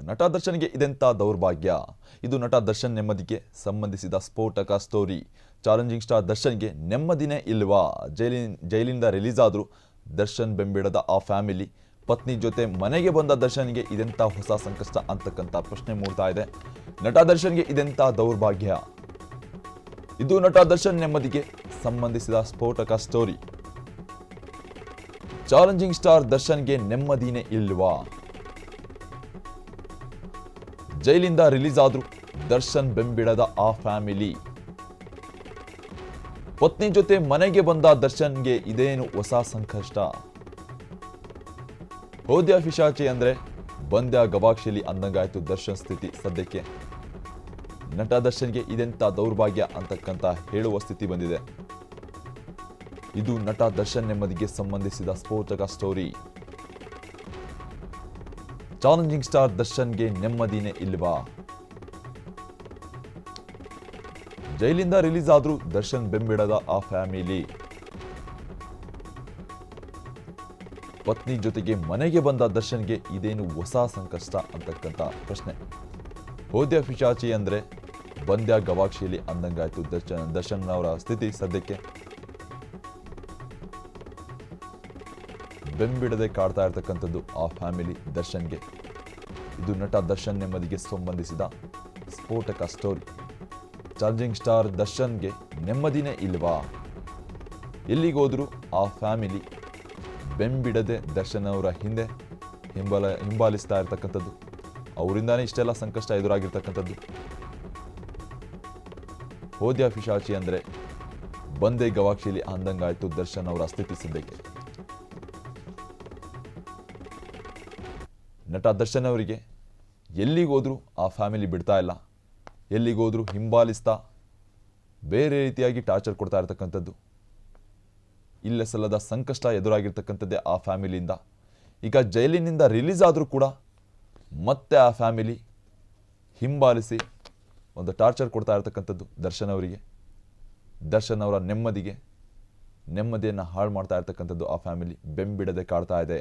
ನಟ ದರ್ಶನ್ಗೆ ಇದೆಂತ ದೌರ್ಭಾಗ್ಯ. ಇದು ನಟ ದರ್ಶನ್ ನೆಮ್ಮದಿಗೆ ಸಂಬಂಧಿಸಿದ ಸ್ಫೋಟಕ ಸ್ಟೋರಿ. ಚಾಲೆಂಜಿಂಗ್ ಸ್ಟಾರ್ ದರ್ಶನ್ಗೆ ನೆಮ್ಮದಿನೇ ಇಲ್ವಾ? ಜೈಲಿಂದ ರಿಲೀಸ್ ಆದರೂ ದರ್ಶನ್ ಬೆಂಬಿಡದ ಆ ಫ್ಯಾಮಿಲಿ. ಪತ್ನಿ ಜೊತೆ ಮನೆಗೆ ಬಂದ ದರ್ಶನ್ಗೆ ಇದೆಂತ ಹೊಸ ಸಂಕಷ್ಟ ಅಂತಕ್ಕಂಥ ಪ್ರಶ್ನೆ ಮೂಡ್ತಾ ಇದೆ. ನಟ ದರ್ಶನ್ಗೆ ಇದೆಂತ ದೌರ್ಭಾಗ್ಯ. ಇದು ನಟ ದರ್ಶನ್ ನೆಮ್ಮದಿಗೆ ಸಂಬಂಧಿಸಿದ ಸ್ಫೋಟಕ ಸ್ಟೋರಿ. ಚಾಲೆಂಜಿಂಗ್ ಸ್ಟಾರ್ ದರ್ಶನ್ಗೆ ನೆಮ್ಮದಿನೇ ಇಲ್ವಾ? ಜೈಲಿಂದ ರಿಲೀಸ್ ಆದ್ರೂ ದರ್ಶನ್ ಬೆಂಬಿಡದ ಆ ಫ್ಯಾಮಿಲಿ. ಪತ್ನಿ ಜೊತೆ ಮನೆಗೆ ಬಂದ ದರ್ಶನ್ಗೆ ಇದೇನು ಹೊಸ ಸಂಕಷ್ಟ. ಹೋದ್ಯ ಪಿಶಾಚಿ ಅಂದ್ರೆ ಬಂದ್ಯ ಗವಾಕ್ಷಿಲಿ ಅಂದಂಗಾಯ್ತು ದರ್ಶನ್ ಸ್ಥಿತಿ ಸದ್ಯಕ್ಕೆ. ನಟ ದರ್ಶನ್ಗೆ ಇದೆಂತ ದೌರ್ಭಾಗ್ಯ ಅಂತಕ್ಕಂತ ಹೇಳುವ ಸ್ಥಿತಿ ಬಂದಿದೆ. ಇದು ನಟ ದರ್ಶನ್ ನೆಮ್ಮದಿಗೆ ಸಂಬಂಧಿಸಿದ ಸ್ಫೋಟಕ ಸ್ಟೋರಿ. ಚಾಲೆಂಜಿಂಗ್ ಸ್ಟಾರ್ ದರ್ಶನ್ಗೆ ನೆಮ್ಮದಿನೇ ಇಲ್ವಾ? ಜೈಲಿಂದ ರಿಲೀಸ್ ಆದ್ರೂ ದರ್ಶನ್ ಬೆಂಬಿಡದ ಆ ಫ್ಯಾಮಿಲಿ. ಪತ್ನಿ ಜೊತೆಗೆ ಮನೆಗೆ ಬಂದ ದರ್ಶನ್ಗೆ ಇದೇನು ಹೊಸ ಸಂಕಷ್ಟ ಅಂತಕ್ಕಂಥ ಪ್ರಶ್ನೆ. ಹೋದ್ಯ ಪಿಶಾಚಿ ಅಂದ್ರೆ ಬಂದ್ಯ ಗವಾಕ್ಷಿಯಲ್ಲಿ ಅಂದಂಗಾಯ್ತು ದರ್ಶನ್ ಅವರ ಸ್ಥಿತಿ ಸದ್ಯಕ್ಕೆ. ಬೆಂಬಿಡದೆ ಕಾಡ್ತಾ ಇರ್ತಕ್ಕಂಥದ್ದು ಆ ಫ್ಯಾಮಿಲಿ ದರ್ಶನ್ಗೆ. ಇದು ನಟ ದರ್ಶನ್ ನೆಮ್ಮದಿಗೆ ಸಂಬಂಧಿಸಿದ ಸ್ಫೋಟಕ ಸ್ಟೋರಿ. ಚಾಲೆಂಜಿಂಗ್ ಸ್ಟಾರ್ ದರ್ಶನ್ಗೆ ನೆಮ್ಮದಿನೇ ಇಲ್ವಾ? ಎಲ್ಲಿಗೋದ್ರೂ ಆ ಫ್ಯಾಮಿಲಿ ಬೆಂಬಿಡದೆ ದರ್ಶನ್ ಅವರ ಹಿಂದೆ ಹಿಂಬಾಲಿಸ್ತಾ ಇರ್ತಕ್ಕಂಥದ್ದು. ಅವರಿಂದಾನೇ ಇಷ್ಟೆಲ್ಲ ಸಂಕಷ್ಟ ಎದುರಾಗಿರ್ತಕ್ಕಂಥದ್ದು. ಹೋದ್ಯ ಪಿಶಾಚಿ ಅಂದ್ರೆ ಬಂದೆ ಗವಾಕ್ಷಿಲಿ ಅಂದಂಗಾಯ್ತು ದರ್ಶನ್ ಅವರ ಸ್ಥಿತಿ ಸದ್ಯಕ್ಕೆ. ನಟ ದರ್ಶನ್ ಅವರಿಗೆ ಎಲ್ಲಿಗೋದ್ರೂ ಆ ಫ್ಯಾಮಿಲಿ ಬಿಡ್ತಾ ಇಲ್ಲ. ಎಲ್ಲಿಗೋದ್ರೂ ಹಿಂಬಾಲಿಸ್ತಾ ಬೇರೆ ರೀತಿಯಾಗಿ ಟಾರ್ಚರ್ ಕೊಡ್ತಾ ಇರ್ತಕ್ಕಂಥದ್ದು. ಇಲ್ಲ ಸಲ್ಲದ ಸಂಕಷ್ಟ ಎದುರಾಗಿರ್ತಕ್ಕಂಥದ್ದೇ ಆ ಫ್ಯಾಮಿಲಿಯಿಂದ. ಈಗ ಜೈಲಿನಿಂದ ರಿಲೀಸ್ ಆದರೂ ಕೂಡ ಮತ್ತೆ ಆ ಫ್ಯಾಮಿಲಿ ಹಿಂಬಾಲಿಸಿ ಒಂದು ಟಾರ್ಚರ್ ಕೊಡ್ತಾ ಇರ್ತಕ್ಕಂಥದ್ದು ದರ್ಶನ್ ಅವರಿಗೆ. ದರ್ಶನ್ ಅವರ ನೆಮ್ಮದಿಯನ್ನು ಹಾಳು ಮಾಡ್ತಾ ಇರ್ತಕ್ಕಂಥದ್ದು ಆ ಫ್ಯಾಮಿಲಿ ಬೆಂಬಿಡದೆ ಕಾಡ್ತಾ ಇದೆ.